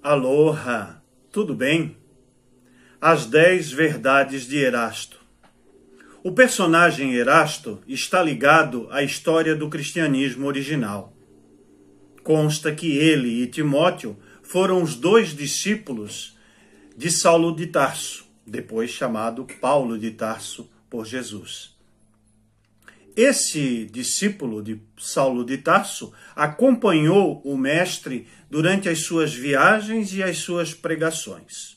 Aloha, tudo bem? As 10 verdades de Erasto. O personagem Erasto está ligado à história do cristianismo original. Consta que ele e Timóteo foram os 2 discípulos de Saulo de Tarso, depois chamado Paulo de Tarso por Jesus. Esse discípulo de Saulo de Tarso acompanhou o mestre durante as suas viagens e as suas pregações.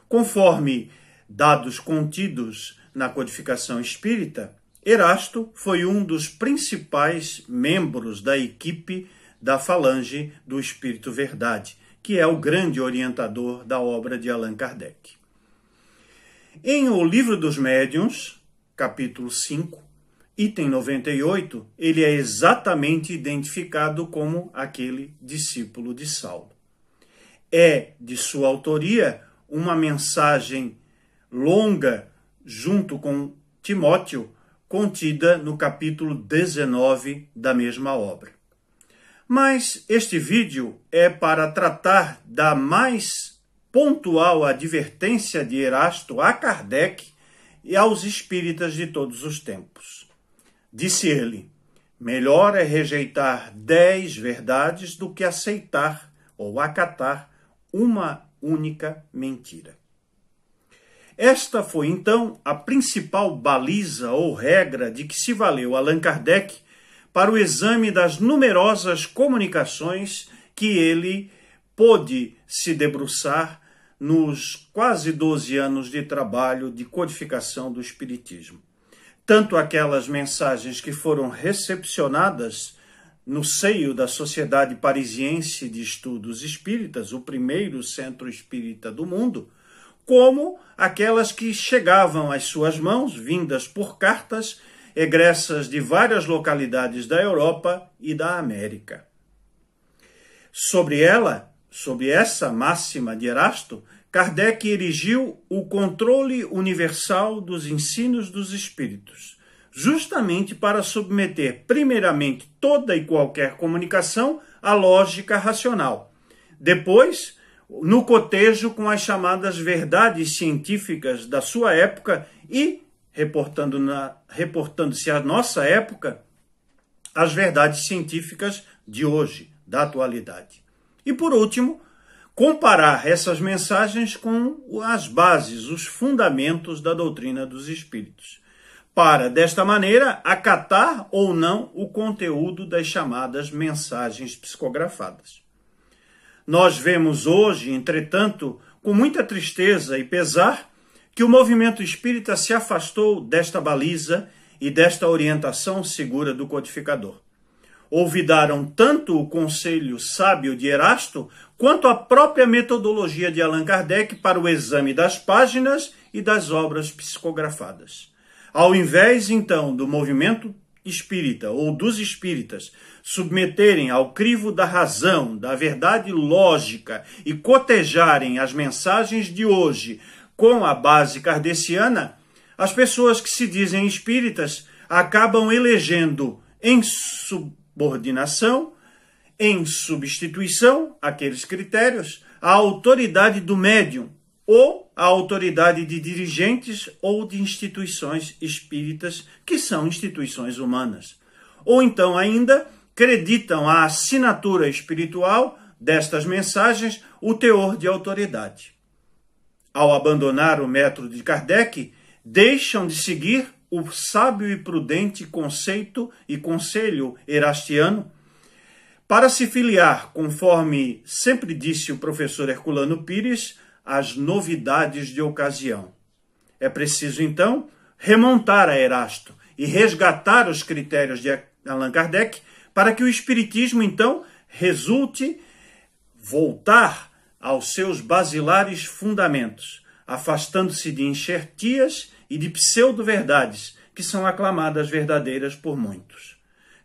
Conforme dados contidos na codificação espírita, Erasto foi um dos principais membros da equipe da Falange do Espírito Verdade, que é o grande orientador da obra de Allan Kardec. Em O Livro dos Médiuns, capítulo 5, item 98, ele é exatamente identificado como aquele discípulo de Saulo. É de sua autoria uma mensagem longa junto com Timóteo, contida no capítulo 19 da mesma obra. Mas este vídeo é para tratar da mais pontual advertência de Erasto a Kardec e aos espíritas de todos os tempos. Disse ele: melhor é rejeitar 10 verdades do que aceitar ou acatar uma única mentira. Esta foi, então, a principal baliza ou regra de que se valeu Allan Kardec para o exame das numerosas comunicações que ele pôde se debruçar nos quase 12 anos de trabalho de codificação do Espiritismo. Tanto aquelas mensagens que foram recepcionadas no seio da Sociedade Parisiense de Estudos Espíritas, o primeiro centro espírita do mundo, como aquelas que chegavam às suas mãos, vindas por cartas, egressas de várias localidades da Europa e da América. Sobre essa máxima de Erasto, Kardec erigiu o controle universal dos ensinos dos espíritos, justamente para submeter primeiramente toda e qualquer comunicação à lógica racional. Depois, no cotejo com as chamadas verdades científicas da sua época e, reportando-se à nossa época, as verdades científicas de hoje, da atualidade. E, por último, comparar essas mensagens com as bases, os fundamentos da doutrina dos espíritos, para, desta maneira, acatar ou não o conteúdo das chamadas mensagens psicografadas. Nós vemos hoje, entretanto, com muita tristeza e pesar, que o movimento espírita se afastou desta baliza e desta orientação segura do codificador. Olvidaram tanto o conselho sábio de Erasto, quanto a própria metodologia de Allan Kardec para o exame das páginas e das obras psicografadas. Ao invés, então, do movimento espírita ou dos espíritas submeterem ao crivo da razão, da verdade lógica e cotejarem as mensagens de hoje com a base kardeciana, as pessoas que se dizem espíritas acabam elegendo em subordinação, em substituição àqueles critérios, a autoridade do médium ou a autoridade de dirigentes ou de instituições espíritas, que são instituições humanas. Ou então ainda acreditam à assinatura espiritual destas mensagens o teor de autoridade. Ao abandonar o método de Kardec, deixam de seguir o sábio e prudente conceito e conselho erastiano para se filiar, conforme sempre disse o professor Herculano Pires, às novidades de ocasião. É preciso, então, remontar a Erasto e resgatar os critérios de Allan Kardec para que o Espiritismo, então, resulte voltar aos seus basilares fundamentos, afastando-se de enxertias e de pseudo-verdades, que são aclamadas verdadeiras por muitos.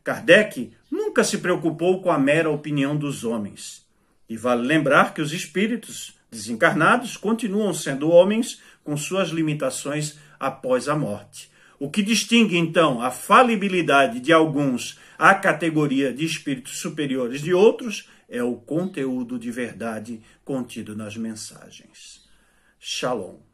Kardec nunca se preocupou com a mera opinião dos homens. E vale lembrar que os espíritos desencarnados continuam sendo homens com suas limitações após a morte. O que distingue, então, a falibilidade de alguns à categoria de espíritos superiores de outros é o conteúdo de verdade contido nas mensagens. Shalom.